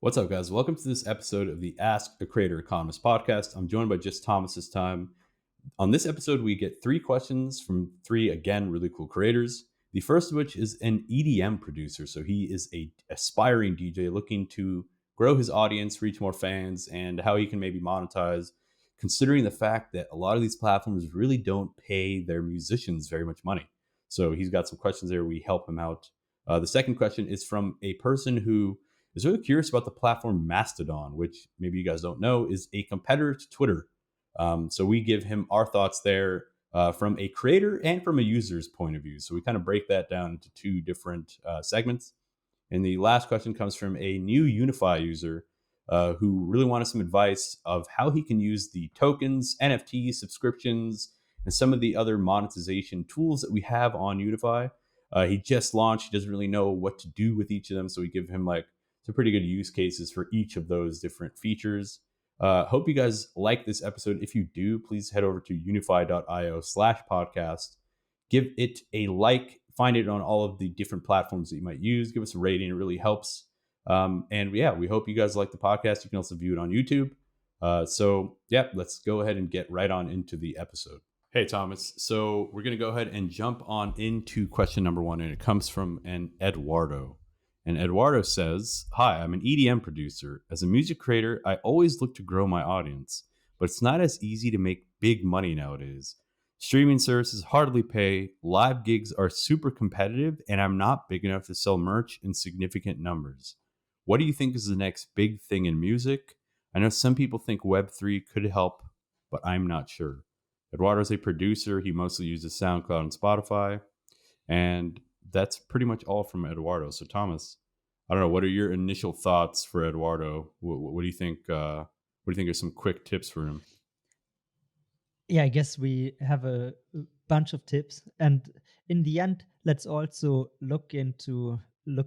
What's up, guys? Welcome to this episode of the Ask a Creator Economist podcast. I'm joined by just Thomas this time. On this episode, we get three questions from three, again, really cool creators. The first of which is an EDM producer. So he is a aspiring DJ looking to grow his audience, reach more fans, and how he can maybe monetize, considering the fact that a lot of these platforms really don't pay their musicians very much money. So he's got some questions there. We help him out. The second question is from a person who is really curious about the platform Mastodon, which maybe you guys don't know is a competitor to Twitter. So we give him our thoughts there from a creator and from a user's point of view. So we kind of break that down into two different segments. And the last question comes from a new Unyfy user who really wanted some advice of how he can use the tokens, NFTs, subscriptions, and some of the other monetization tools that we have on Unyfy. He just launched. He doesn't really know what to do with each of them. So we give him like some pretty good use cases for each of those different features. Hope you guys like this episode. If you do, please head over to unify.io/podcast. Give it a like. Find it on all of the different platforms that you might use. Give us a rating. It really helps. And yeah, we hope you guys like the podcast. You can also view it on YouTube. Let's go ahead and get right on into the episode. Hey, Thomas. So we're going to go ahead and jump on into question number one, and it comes from an Eduardo. And Eduardo says, "Hi, I'm an EDM producer. As a music creator, I always look to grow my audience, but it's not as easy to make big money nowadays. Streaming services hardly pay, live gigs are super competitive, and I'm not big enough to sell merch in significant numbers. What do you think is the next big thing in music? I know some people think Web3 could help, but I'm not sure." Eduardo's a producer. He mostly uses SoundCloud and Spotify. And that's pretty much all from Eduardo. So, Thomas, I don't know. What are your initial thoughts for Eduardo? What do you think? What do you think are some quick tips for him? Yeah, I guess we have a bunch of tips, and in the end, let's also look a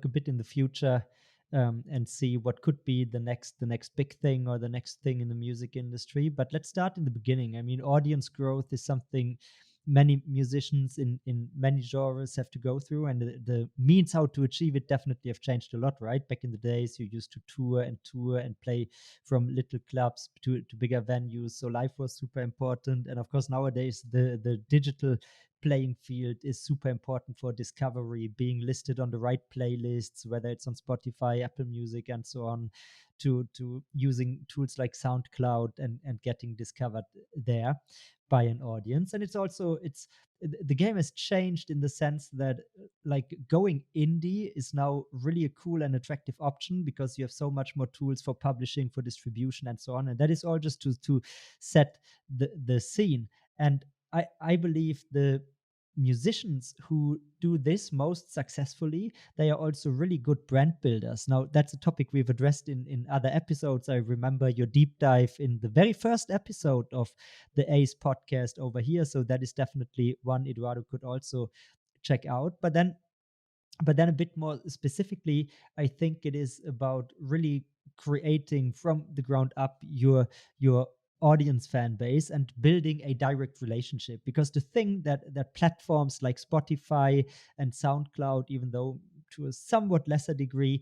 bit in the future, and see what could be the next big thing or the next thing in the music industry. But let's start in the beginning. I mean, audience growth is something many musicians in many genres have to go through, and the means how to achieve it definitely have changed a lot, right? Back in the days, you used to tour and play from little clubs to bigger venues. So live was super important. And of course, nowadays, the digital playing field is super important for discovery, being listed on the right playlists, whether it's on Spotify, Apple Music, and so on, to using tools like SoundCloud and getting discovered there by an audience. And it's the game has changed in the sense that like going indie is now really a cool and attractive option because you have so much more tools for publishing, for distribution, and so on. And that is all just to set the scene. And I believe the musicians who do this most successfulce, they are also really good brand builders. Now, that's a topic we've addressed in other episodes. I remember your deep dive in the very first episode of the Ace podcast over here. So that is definitely one Eduardo could also check out. But then a bit more specifically, I think it is about really creating from the ground up your audience fan base and building a direct relationship, because the thing that platforms like Spotify and SoundCloud, even though to a somewhat lesser degree,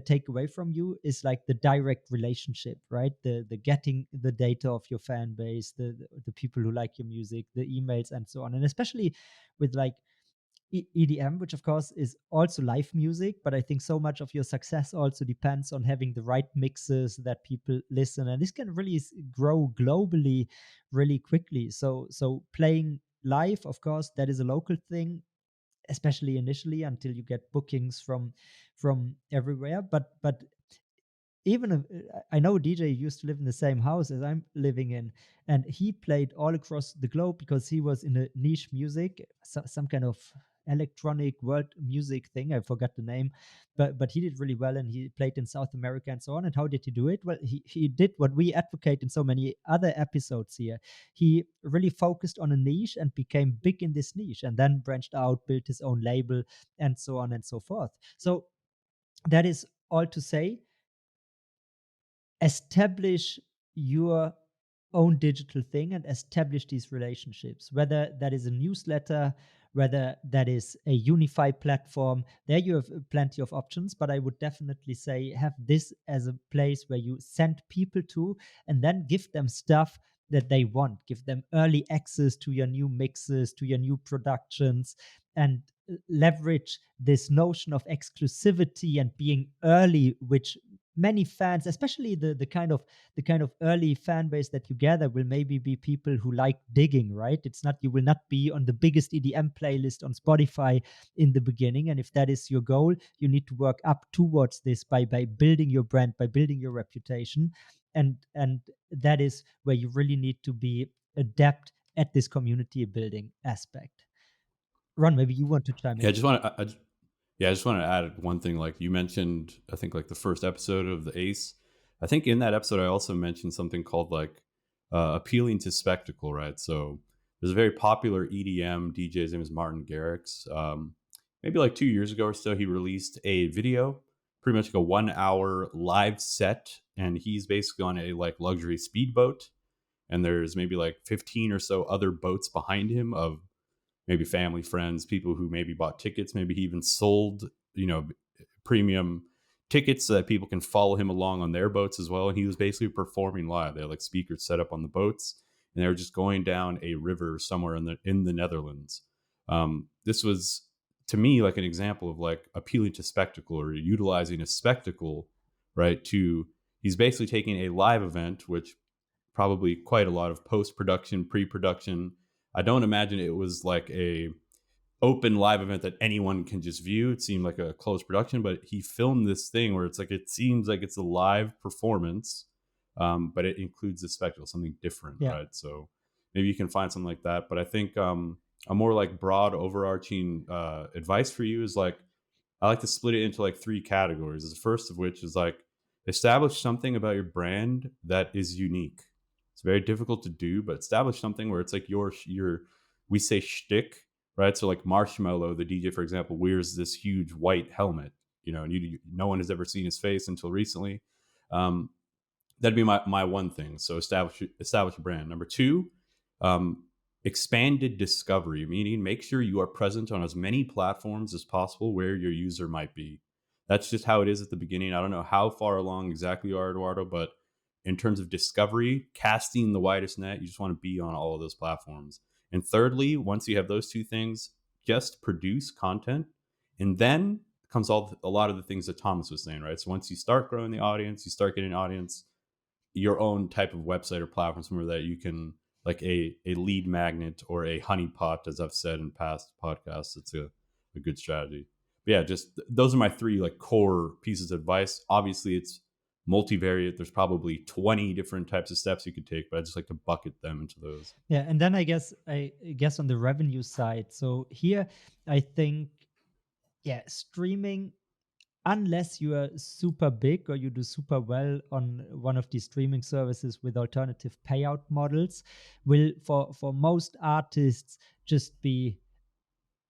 take away from you, is like the direct relationship, right? The getting the data of your fan base, the people who like your music, the emails, and so on. And especially with like EDM, which of course is also live music, but I think so much of your success also depends on having the right mixes that people listen, and this can really grow globally really quickly. So playing live, of course, that is a local thing, especially initially until you get bookings from everywhere. But even if, I know DJ used to live in the same house as I'm living in, and he played all across the globe because he was in a niche music, some kind of electronic world music thing. I forgot the name, but he did really well, and he played in South America and so on. And how did he do it? Well, he did what we advocate in so many other episodes here. He really focused on a niche and became big in this niche, and then branched out, built his own label, and so on and so forth. So that is all to say, establish your own digital thing and establish these relationships, whether that is a newsletter, whether that is a Unyfy platform. There you have plenty of options, but I would definitely say have this as a place where you send people to and then give them stuff that they want. Give them early access to your new mixes, to your new productions, and leverage this notion of exclusivity and being early, which many fans, especially the kind of early fan base that you gather, will maybe be people who like digging, right? It's not, you will not be on the biggest EDM playlist on Spotify in the beginning, and if that is your goal, you need to work up towards this by building your brand, by building your reputation, and that is where you really need to be adept at this community building aspect. Ron, maybe you want to chime Yeah, I in. just want to. Yeah, I just want to add one thing. Like you mentioned, I think like the first episode of the Ace. I think in that episode, I also mentioned something called like appealing to spectacle, right? So there's a very popular EDM DJ. His name is Martin Garrix. Maybe like 2 years ago or so, he released a video, pretty much like a 1 hour live set, and he's basically on a like luxury speedboat, and there's maybe like 15 or so other boats behind him of maybe family, friends, people who maybe bought tickets. Maybe he even sold, premium tickets so that people can follow him along on their boats as well. And he was basically performing live. They had like speakers set up on the boats, and they were just going down a river somewhere in the Netherlands. This was to me like an example of like appealing to spectacle or utilizing a spectacle, right? To he's basically taking a live event, which probably quite a lot of post production, pre production. I don't imagine it was like a open live event that anyone can just view. It seemed like a closed production, but he filmed this thing where it's like it seems like it's a live performance, but it includes a spectacle, something different, Yeah. right? So maybe you can find something like that. But I think a more like broad, overarching advice for you is like I like to split it into like three categories. The first of which is like establish something about your brand that is unique. It's very difficult to do, but establish something where it's like your we say shtick, right? So like Marshmallow, the DJ, for example, wears this huge white helmet, and no one has ever seen his face until recently. Um, that'd be my one thing. So establish a brand. Number two, um, expanded discovery, meaning make sure you are present on as many platforms as possible where your user might be. That's just how it is at the beginning. I don't know how far along exactly you are, Eduardo, but in terms of discovery, casting the widest net, you just want to be on all of those platforms. And thirdly, once you have those two things, just produce content. And then comes a lot of the things that Thomas was saying, right? So once you start growing the audience, you start getting an audience, your own type of website or platform somewhere that you can like a lead magnet or a honeypot, as I've said in past podcasts. It's a good strategy. But yeah, just those are my three like core pieces of advice. Obviously it's multivariate. There's probably 20 different types of steps you could take, but I just like to bucket them into those. Yeah, and then I guess on the revenue side, so here I think, yeah, streaming, unless you are super big or you do super well on one of these streaming services with alternative payout models, will for most artists just be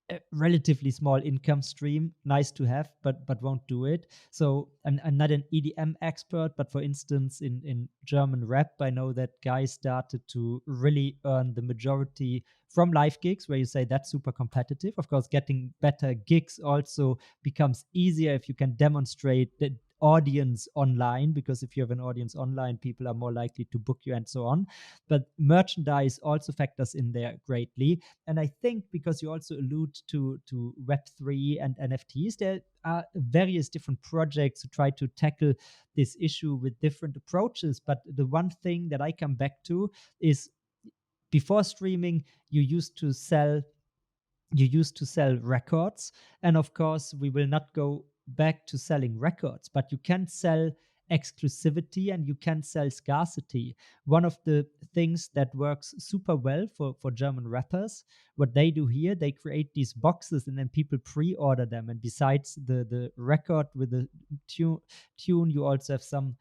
a relatively small income stream, nice to have, but won't do it. So I'm not an EDM expert, but for instance, in German rap, I know that guys started to really earn the majority from live gigs, where you say that's super competitive. Of course, getting better gigs also becomes easier if you can demonstrate the audience online, because if you have an audience online, people are more likely to book you and so on. But merchandise also factors in there greatly. And I think, because you also allude to Web3 and NFTs, there are various different projects to try to tackle this issue with different approaches. But the one thing that I come back to is, before streaming, you used to sell records, and of course we will not go back to selling records, but you can sell exclusivity and you can sell scarcity. One of the things that works super well for German rappers, what they do here, they create these boxes and then people pre-order them, and besides the record with the tune, you also have some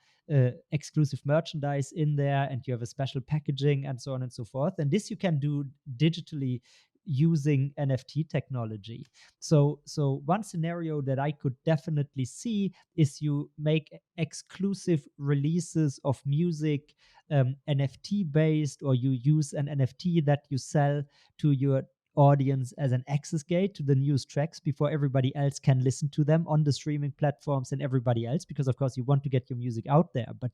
exclusive merchandise in there, and you have a special packaging and so on and so forth, and this you can do digitally using NFT technology. So one scenario that I could definitely see is you make exclusive releases of music, NFT based, or you use an NFT that you sell to your audience as an access gate to the newest tracks before everybody else can listen to them on the streaming platforms and everybody else, because of course you want to get your music out there, but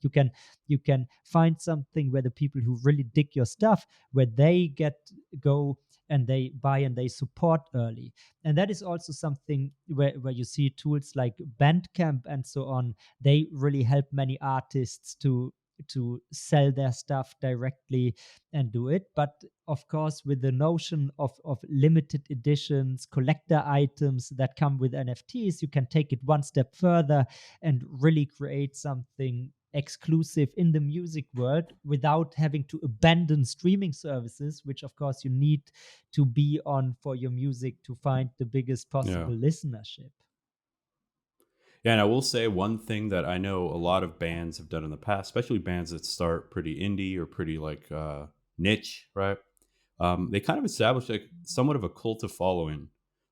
you can find something where the people who really dig your stuff, where they go and they buy and they support early. And that is also something where you see tools like Bandcamp and so on. They really help many artists to sell their stuff directly and do it. But of course, with the notion of limited editions, collector items that come with NFTs, you can take it one step further and really create something exclusive in the music world without having to abandon streaming services, which of course you need to be on for your music to find the biggest Yeah. possible listenership. Yeah, and I will say one thing that I know a lot of bands have done in the past, especially bands that start pretty indie or pretty like niche, right? They kind of established like somewhat of a cult of following.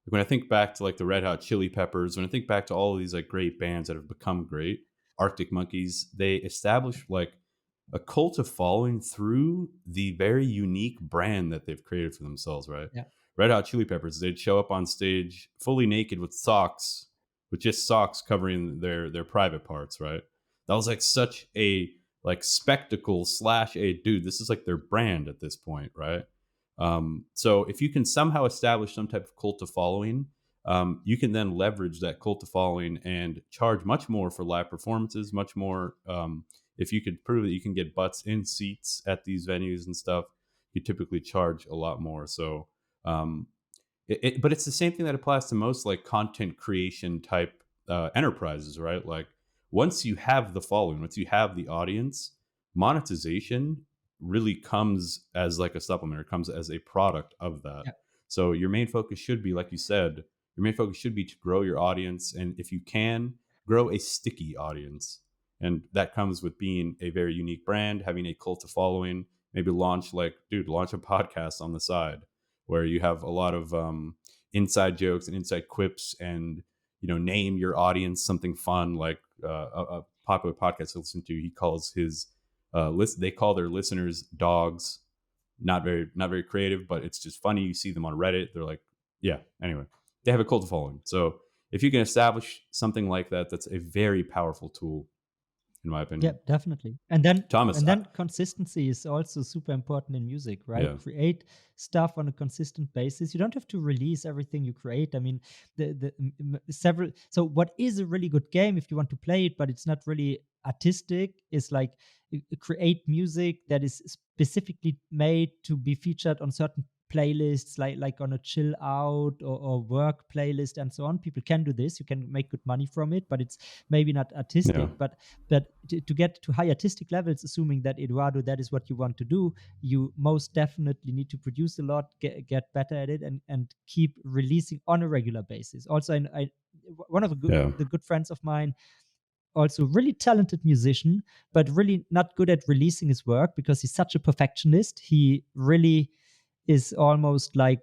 Like when I think back to like the Red Hot Chili Peppers, when I think back to all of these like great bands that have become great, Arctic Monkeys, they established like a cult of following through the very unique brand that they've created for themselves, right? Yeah. Red Hot Chili Peppers, they'd show up on stage fully naked with socks, with just socks covering their private parts, right? That was like such a like spectacle slash a dude. This is like their brand at this point, right? So if you can somehow establish some type of cult of following, you can then leverage that cult of following and charge much more for live performances, much more. If you could prove that you can get butts in seats at these venues and stuff, you typically charge a lot more. So um, but it's the same thing that applies to most like content creation type enterprises, right? Like once you have the following, once you have the audience, monetization really comes as like a supplement, or comes as a product of that. Yeah. So your main focus should be, like you said, your main focus should be to grow your audience, and if you can, grow a sticky audience. And that comes with being a very unique brand, having a cult of following, maybe launch a podcast on the side where you have a lot of inside jokes and inside quips, and name your audience something fun, like a popular podcast I listen to. He calls his list. They call their listeners dogs. Not very creative, but it's just funny. You see them on Reddit. They're like, yeah. Anyway, they have a cult following. So if you can establish something like that, that's a very powerful tool, in my Yeah, opinion. definitely. And then Thomas, consistency is also super important in music, right? yeah, Create stuff on a consistent basis. You don't have to release everything you create. I mean, several. So, what is a really good game if you want to play it, but it's not really artistic, is like create music that is specifically made to be featured on certain playlists, like on a chill out or work playlist and so on. People can do this. You can make good money from it, but it's maybe not yeah, artistic. But to get to high artistic levels, assuming that Eduardo, that is what you want to do, you most definitely need to produce a lot, get better at it, and keep releasing on a regular basis. Also, one of yeah. the good friends of mine, also really talented musician, but really not good at releasing his work because he's such a perfectionist. He really is almost like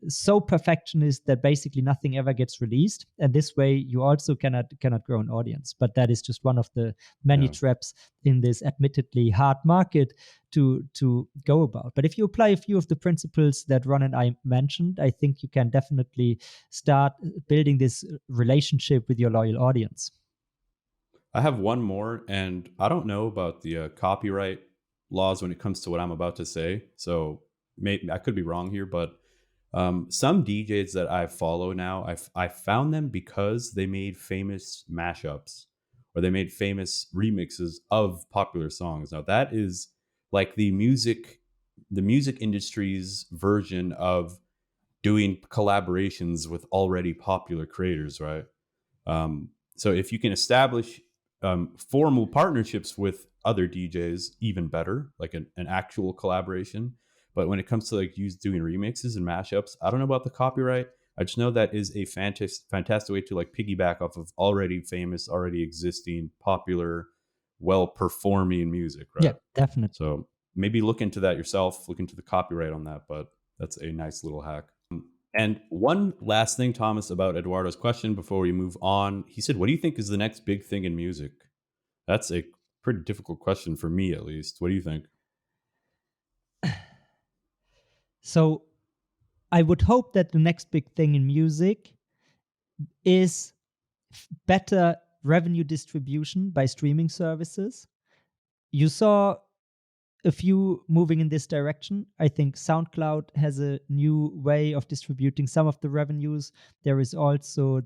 so perfectionist that basically nothing ever gets released, and this way you also cannot grow an audience. But that is just one of the many Yeah. traps in this admittedly hard market to go about. But if you apply a few of the principles that Ron and I mentioned, I think you can definitely start building this relationship with your loyal audience. I have one more, and I don't know about the copyright laws when it comes to what I'm about to say. So maybe I could be wrong here, but some DJs that I follow now, I found them because they made famous mashups, or they made famous remixes of popular songs. Now that is like the music industry's version of doing collaborations with already popular creators, right? So if you can establish formal partnerships with other DJs, even better, like an actual collaboration. But when it comes to like doing remixes and mashups, I don't know about the copyright. I just know that is a fantastic way to like piggyback off of already famous, already existing, popular, well performing music, Yeah, right? definitely. So maybe look into that yourself. Look into the copyright on that, but that's a nice little hack. And one last thing, Thomas, about Eduardo's question before we move on. He said, what do you think is the next big thing in music? That's a pretty difficult question for me, at least. What do you think? So I would hope that the next big thing in music is better revenue distribution by streaming services. You saw a few moving in this direction. I think SoundCloud has a new way of distributing some of the revenues. There is also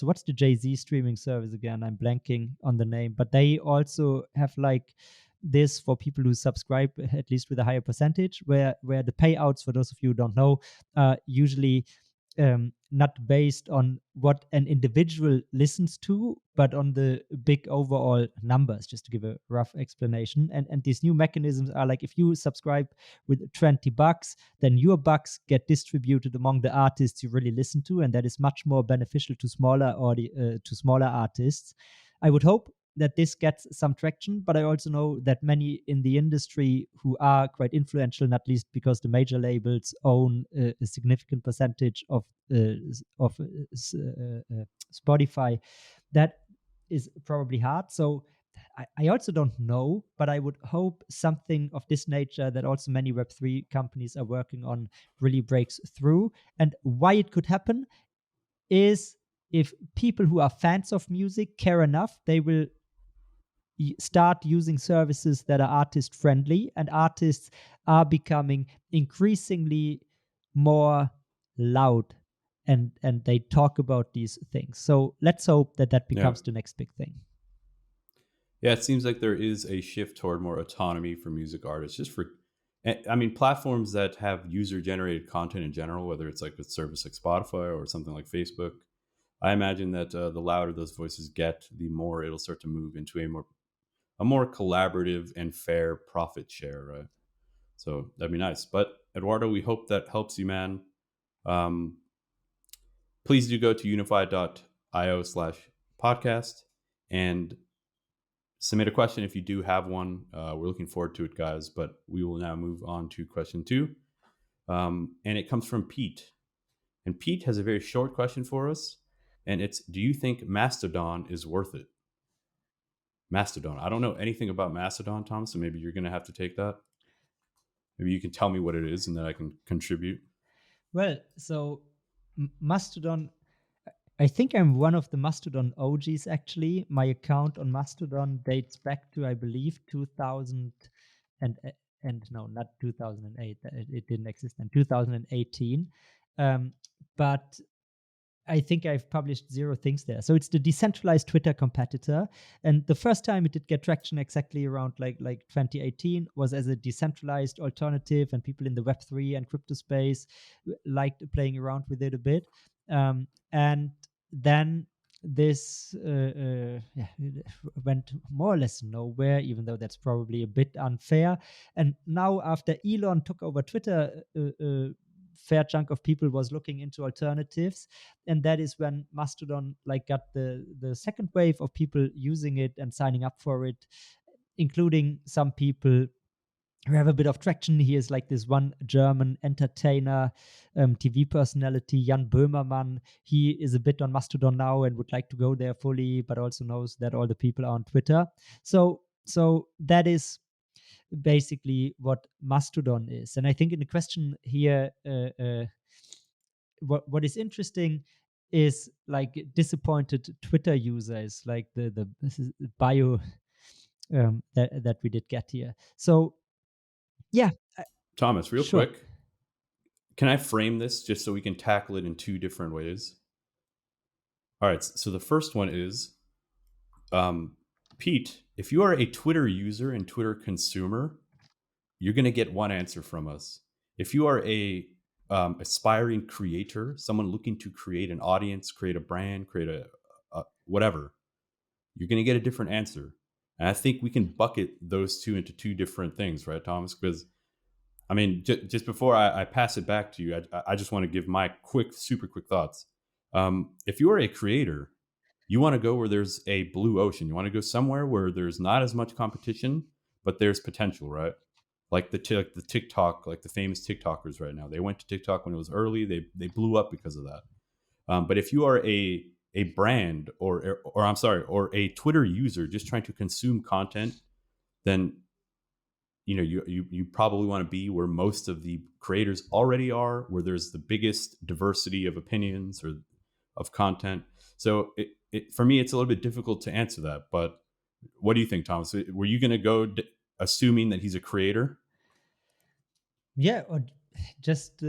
what's the Jay-Z streaming service again? I'm blanking on the name, but they also have like this for people who subscribe at least with a higher percentage, where the payouts, for those of you who don't know, are usually not based on what an individual listens to, but on the big overall numbers, just to give a rough explanation. And these new mechanisms are like, if you subscribe with $20, then your bucks get distributed among the artists you really listen to, and that is much more beneficial to smaller artists. I would hope that this gets some traction, but I also know that many in the industry who are quite influential, not least because the major labels own a significant percentage of Spotify, that is probably hard. So I also don't know, but I would hope something of this nature that also many Web3 companies are working on really breaks through. And why it could happen is if people who are fans of music care enough, they will start using services that are artist friendly, and artists are becoming increasingly more loud, and they talk about these things. So let's hope that that Yeah. becomes the next big thing. Yeah, it seems like there is a shift toward more autonomy for music artists. Just for, I mean, platforms that have user generated content in general, whether it's like a service like Spotify or something like Facebook. I imagine that the louder those voices get, the more it'll start to move into a more collaborative and fair profit share, right? So that'd be nice. But Eduardo, we hope that helps you, man. Um, Please do go to unify.io/podcast and submit a question if you do have one. We're looking forward to it, guys. But we will now move on to question two. And it comes from Pete. And Pete has a very short question for us. And it's, do you think Mastodon is worth it? Mastodon. I don't know anything about Mastodon, Tom, so maybe you're going to have to take that. Maybe you can tell me what it is and then I can contribute. Well, so Mastodon, I think I'm one of the Mastodon OGs actually. My account on Mastodon dates back to, I believe, 2000 and no, not 2008. It didn't exist in 2018. But I think I've published zero things there. So it's the decentralized Twitter competitor. And the first time it did get traction exactly around like 2018 was as a decentralized alternative, and people in the Web3 and crypto space liked playing around with it a bit. And then this yeah, it went more or less nowhere, even though that's probably a bit unfair. And now, after Elon took over Twitter, fair chunk of people was looking into alternatives, and that is when Mastodon like got the second wave of people using it and signing up for it, including some people who have a bit of traction. He is like this one German entertainer, TV personality, Jan Böhmermann. He is a bit on Mastodon now and would like to go there fully, but also knows that all the people are on Twitter. So that is basically what Mastodon is. And I think in the question here, what is interesting is like disappointed Twitter users, like the bio that we did get here. So yeah, Thomas, real sure. quick, can I frame this just so we can tackle it in two different ways? All right. So the first one is, Pete, if you are a Twitter user and Twitter consumer, you're going to get one answer from us. If you are a aspiring creator, someone looking to create an audience, create a brand, create a whatever, you're going to get a different answer. And I think we can bucket those two into two different things, right, Thomas? Because I mean, just before I pass it back to you, I just want to give my super quick thoughts. If you are a creator, you want to go where there's a blue ocean. You want to go somewhere where there's not as much competition, but there's potential, right? Like the TikTok, like the famous TikTokers right now. They went to TikTok when it was early. They blew up because of that. But if you are a brand or I'm sorry, or a Twitter user just trying to consume content, then you probably want to be where most of the creators already are, where there's the biggest diversity of opinions or of content. So for me, it's a little bit difficult to answer that. But what do you think, Thomas? Were you going to go assuming that he's a creator? Yeah, or just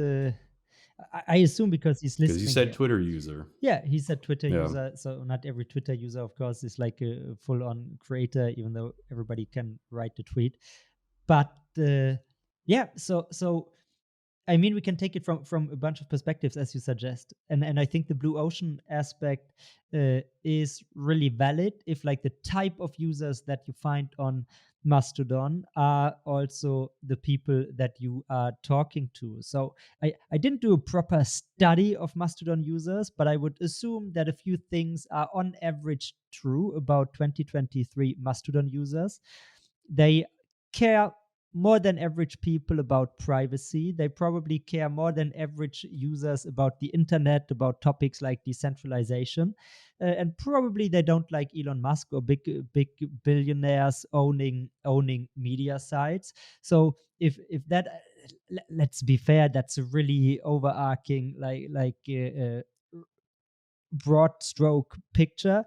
I assume because he's Because you listening said here. Twitter user. Yeah, he's a Twitter Yeah. user, so not every Twitter user, of course, is like a full-on creator, even though everybody can write the tweet. But yeah, so I mean, we can take it from a bunch of perspectives, as you suggest, and I think the blue ocean aspect is really valid if like the type of users that you find on Mastodon are also the people that you are talking to. So I didn't do a proper study of Mastodon users, but I would assume that a few things are on average true about 2023 Mastodon users. They care more than average people about privacy. They probably care more than average users about the internet, about topics like decentralization. And probably they don't like Elon Musk or big billionaires owning media sites. So if that let's be fair, that's a really overarching broad stroke picture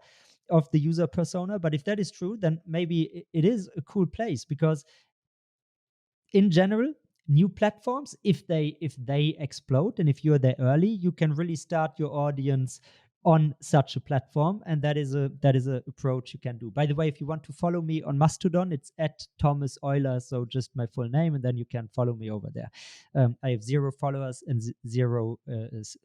of the user persona. But if that is true, then maybe it is a cool place, because in general, new platforms, if they explode and if you're there early, you can really start your audience on such a platform, and that is a approach you can do. By the way, if you want to follow me on Mastodon, it's at Thomas Euler, so just my full name, and then you can follow me over there. I have 0 followers and zero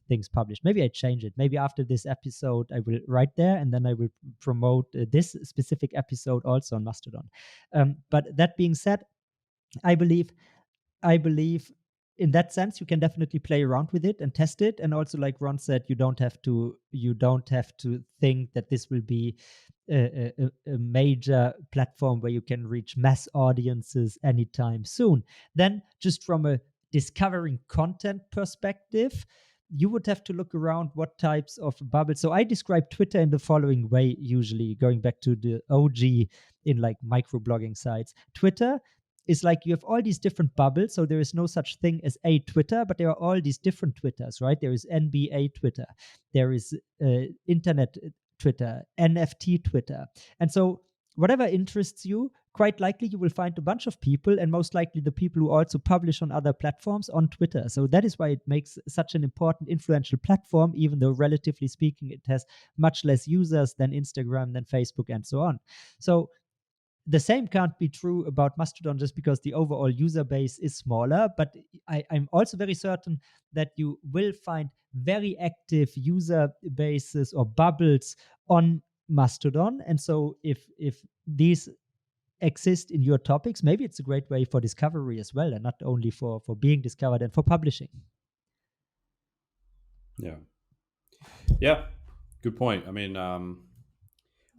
things published. Maybe I change it. Maybe after this episode I will write there, and then I will promote this specific episode also on Mastodon. But that being said, I believe I believe in that sense you can definitely play around with it and test it. And also, like Ron said, you don't have to think that this will be a major platform where you can reach mass audiences anytime soon. Then, just from a discovering content perspective, you would have to look around what types of bubbles. So I describe Twitter in the following way, usually going back to the OG in like microblogging sites. Twitter is like you have all these different bubbles. So there is no such thing as a Twitter, but there are all these different Twitters, right? There is NBA Twitter, there is internet Twitter, NFT Twitter. And so whatever interests you, quite likely you will find a bunch of people, and most likely the people who also publish on other platforms on Twitter. So that is why it makes such an important, influential platform, even though relatively speaking, it has much less users than Instagram, than Facebook, and so on. So the same can't be true about Mastodon just because the overall user base is smaller. But I'm also very certain that you will find very active user bases or bubbles on Mastodon. And so if these exist in your topics, maybe it's a great way for discovery as well, and not only for being discovered and for publishing. Yeah. Yeah. Good point. I mean,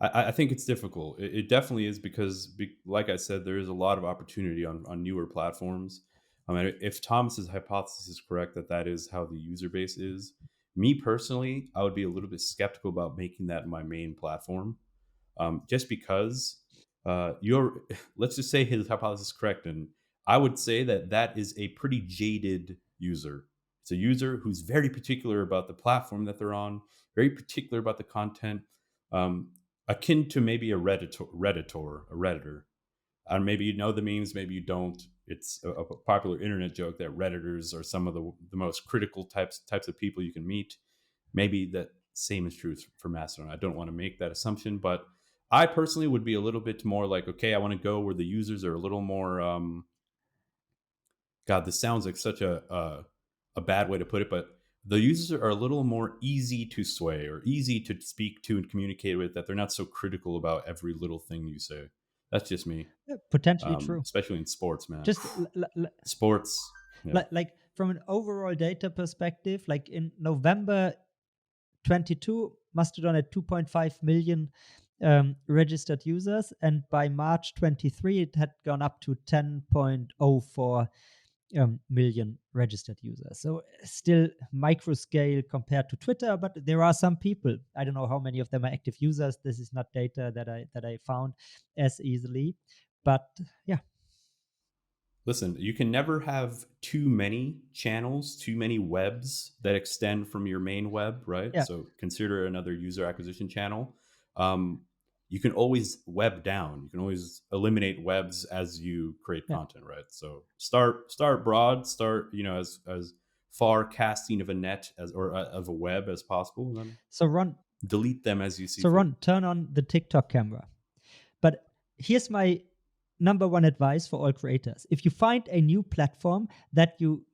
I think it's difficult. It definitely is because, like I said, there is a lot of opportunity on newer platforms. I mean, if Thomas's hypothesis is correct that that is how the user base is, me personally, I would be a little bit skeptical about making that my main platform, just because you're. Let's just say his hypothesis is correct, and I would say that that is a pretty jaded user. It's a user who's very particular about the platform that they're on, very particular about the content. Um, Akin to maybe a redditor. And maybe you know the memes, maybe you don't. It's a popular internet joke that redditors are some of the most critical types of people you can meet. Maybe that same is true for Mastodon. I don't want to make that assumption, but I personally would be a little bit more like, okay, I want to go where the users are a little more. God, this sounds like such a bad way to put it, but the users are a little more easy to sway or easy to speak to and communicate with. That they're not so critical about every little thing you say. That's just me, Yeah, potentially true. especially in sports, man. Just Sports, yeah, like from an overall data perspective, like in November 22, Mastodon had 2.5 million registered users, and by March 23, it had gone up to 10.04 million registered users. So still micro scale compared to Twitter, but there are some people. I don't know how many of them are active users. This is not data that I found as easily, but yeah. Listen, you can never have too many channels, too many webs that extend from your main web, right? Yeah. So consider another user acquisition channel. Um, you can always web down. You can always eliminate webs as you create Yeah. content, right? So start broad, start as far casting of a net as or of a web as possible, and then So Ron, delete them as you see so fit. Ron, turn on the TikTok camera. But here's my number one advice for all creators. If you find a new platform that you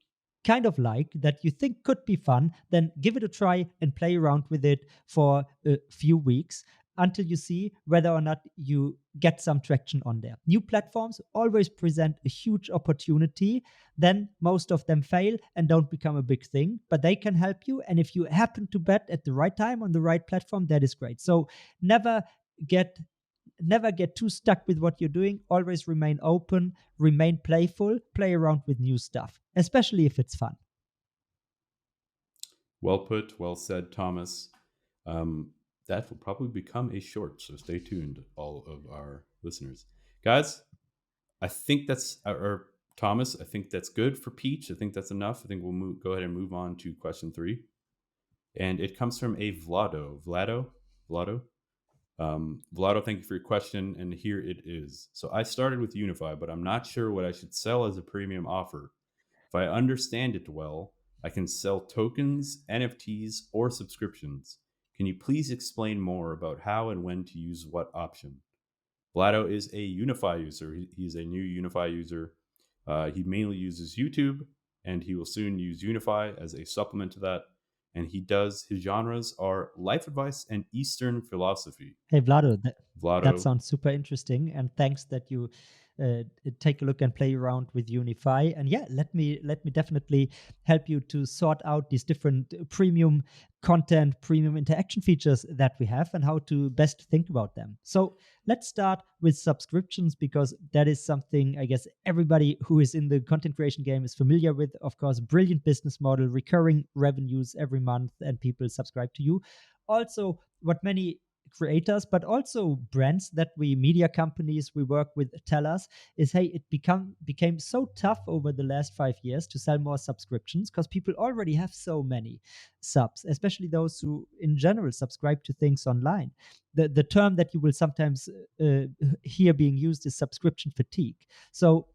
kind of like, that you think could be fun, then give it a try and play around with it for a few weeks until you see whether or not you get some traction on there. New platforms always present a huge opportunity. Then most of them fail and don't become a big thing, but they can help you. And if you happen to bet at the right time on the right platform, that is great. So never get never get too stuck with what you're doing. Always remain open, remain playful, play around with new stuff, especially if it's fun. Well put, well said, Thomas. That will probably become a short, so stay tuned, all of our listeners. Guys, I think that's, or Thomas, I think that's good for Peach. I think that's enough. I think we'll go ahead and move on to question three. And it comes from a Vlado. Vlado. Vlado, thank you for your question. And here it is. So I started with Unyfy, but I'm not sure what I should sell as a premium offer. If I understand it well, I can sell tokens, NFTs, or subscriptions. Can you please explain more about how and when to use what option? Vlado is a Unyfy user. He's a new Unyfy user. He mainly uses YouTube, and he will soon use Unyfy as a supplement to that. And his genres are life advice and Eastern philosophy. Hey, Vlado, that Vlado, sounds super interesting, and thanks that you take a look and play around with Unyfy. And yeah, let me definitely help you to sort out these different premium content, premium interaction features that we have, and how to best think about them. So let's start with subscriptions because that is something I guess everybody who is in the content creation game is familiar with. Of course, brilliant business model, recurring revenues every month, and people subscribe to you. Also, what many creators but also brands that we media companies we work with tell us is, hey, it became so tough over the last 5 years to sell more subscriptions because people already have so many subs, especially those who in general subscribe to things online. The term that you will sometimes hear being used is subscription fatigue. So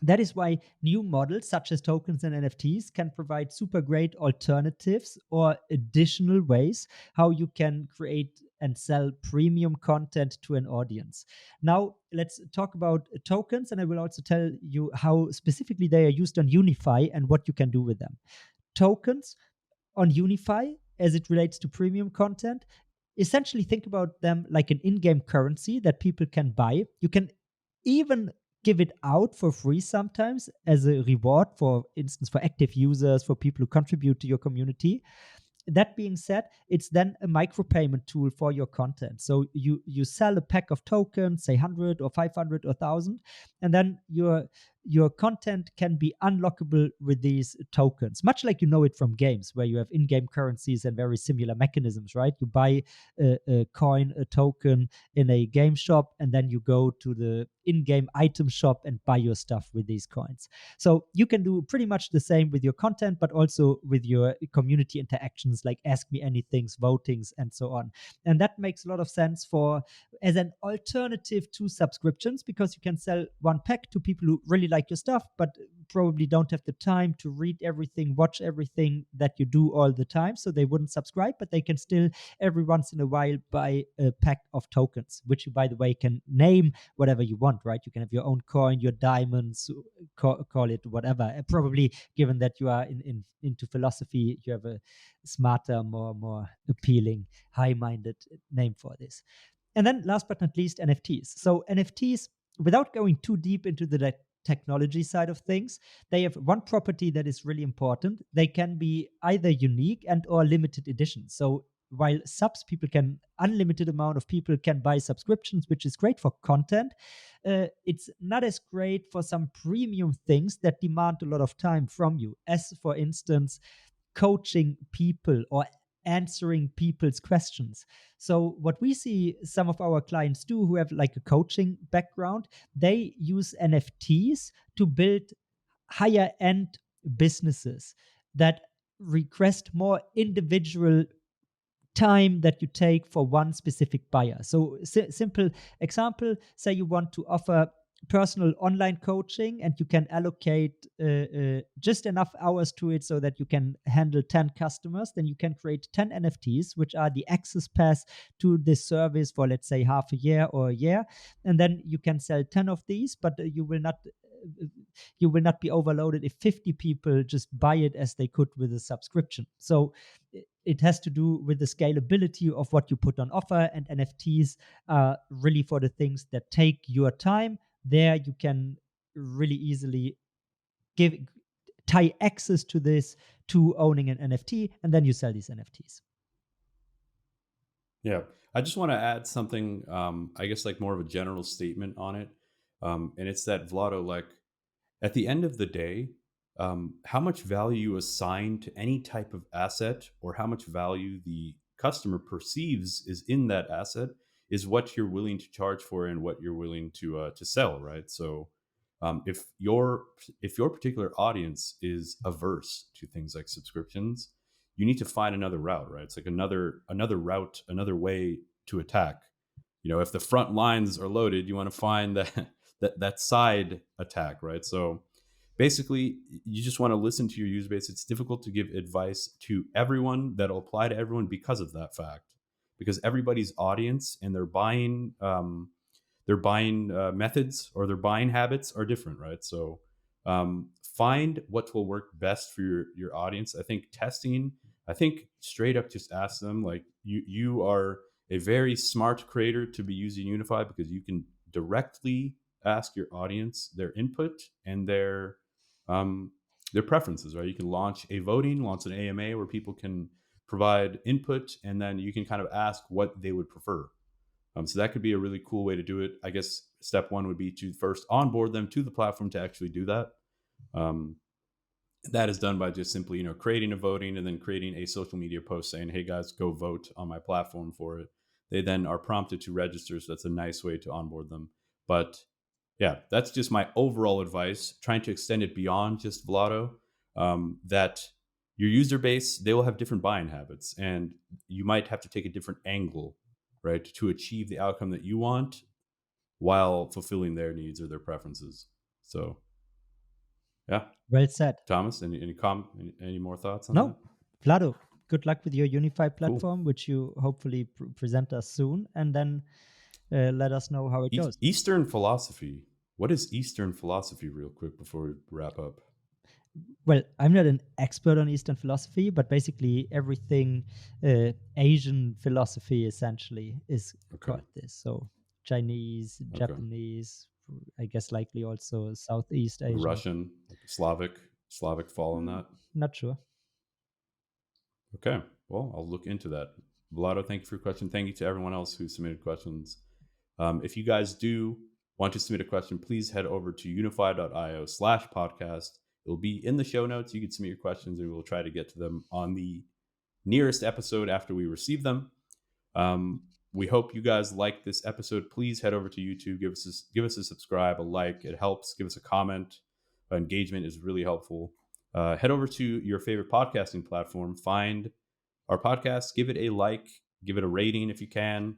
that is why new models such as tokens and NFTs can provide super great alternatives or additional ways how you can create and sell premium content to an audience. Now, let's talk about tokens, and I will also tell you how specifically they are used on Unyfy and what you can do with them. Tokens on Unyfy, as it relates to premium content, essentially think about them like an in game currency that people can buy. You can even give it out for free sometimes as a reward, for instance, for active users, for people who contribute to your community. That being said, it's then a micropayment tool for your content. So you sell a pack of tokens, say 100 or 500 or 1,000, and then your content can be unlockable with these tokens, much like you know it from games where you have in-game currencies and very similar mechanisms, right? You buy a coin, a token in a game shop, and then you go to the in-game item shop and buy your stuff with these coins. So you can do pretty much the same with your content, but also with your community interactions like ask me anythings, votings, and so on. And that makes a lot of sense for as an alternative to subscriptions because you can sell one pack to people who really like your stuff, but probably don't have the time to read everything, watch everything that you do all the time. So they wouldn't subscribe, but they can still every once in a while buy a pack of tokens, which you, by the way, can name whatever you want, right? You can have your own coin, your diamonds, call it whatever. Probably, given that you are into philosophy, you have a smarter, more appealing, high-minded name for this. And then, last but not least, NFTs. So NFTs, without going too deep into the technology side of things, they have one property that is really important. They can be either unique and or limited edition. So while subs people can unlimited amount of people can buy subscriptions, which is great for content, it's not as great for some premium things that demand a lot of time from you, as for instance coaching people or answering people's questions. So what we see some of our clients do who have like a coaching background, they use NFTs to build higher end businesses that request more individual time that you take for one specific buyer. So, simple example, say you want to offer personal online coaching and you can allocate just enough hours to it so that you can handle 10 customers, then you can create 10 NFTs, which are the access pass to this service for, let's say, half a year or a year. And then you can sell 10 of these, but you will not be overloaded if 50 people just buy it as they could with a subscription. So it has to do with the scalability of what you put on offer, and NFTs are really for the things that take your time. There you can really easily give tie access to this to owning an NFT, and then you sell these NFTs. Yeah. I just want to add something, I guess, like more of a general statement on it. And it's that, Vlado, like, at the end of the day, how much value you assign to any type of asset, or how much value the customer perceives is in that asset, is what you're willing to charge for and what you're willing to sell, right? So, if your particular audience is averse to things like subscriptions, you need to find another route, right? It's like another route, another way to attack. If the front lines are loaded, you want to find that side attack, right? So basically, you just want to listen to your user base. It's difficult to give advice to everyone that'll apply to everyone because of that fact, because everybody's audience and their buying methods or their buying habits are different, right? So find what will work best for your audience. I think testing. I think straight up just ask them, like, you are a very smart creator to be using Unyfy, because you can directly ask your audience their input and their preferences, right? You can launch an AMA where people can provide input, and then you can kind of ask what they would prefer. So that could be a really cool way to do it. I guess step one would be to first onboard them to the platform to actually do that. Um, that is done by just simply, creating a voting and then creating a social media post saying, "Hey guys, go vote on my platform for it." They then are prompted to register. So that's a nice way to onboard them. But yeah, that's just my overall advice. Trying to extend it beyond just Vlado. That your user base, they will have different buying habits, and you might have to take a different angle, right, to achieve the outcome that you want while fulfilling their needs or their preferences. So, yeah, Well said. Thomas, any more thoughts on that? No, Vlado, good luck with your Unyfy Cool. platform, which you hopefully present us soon, and then let us know how it goes. Eastern philosophy. What is Eastern philosophy, real quick, before we wrap up? Well, I'm not an expert on Eastern philosophy, but basically everything Asian philosophy essentially is Okay. called this. So Chinese, Okay. Japanese, I guess likely also Southeast Would Asian. Russian, like Slavic fall in that? Not sure. Okay. Well, I'll look into that. Vlado, thank you for your question. Thank you to everyone else who submitted questions. If you guys do want to submit a question, please head over to unyfy.io/podcast. It'll be in the show notes. You can submit your questions and we'll try to get to them on the nearest episode after we receive them. We hope you guys like this episode. Please head over to YouTube, give us a subscribe, a like. It helps. Give us a comment. Engagement is really helpful. Head over to your favorite podcasting platform. Find our podcast. Give it a like. Give it a rating if you can.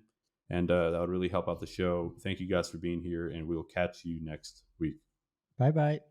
And that would really help out the show. Thank you guys for being here, and we will catch you next week. Bye bye.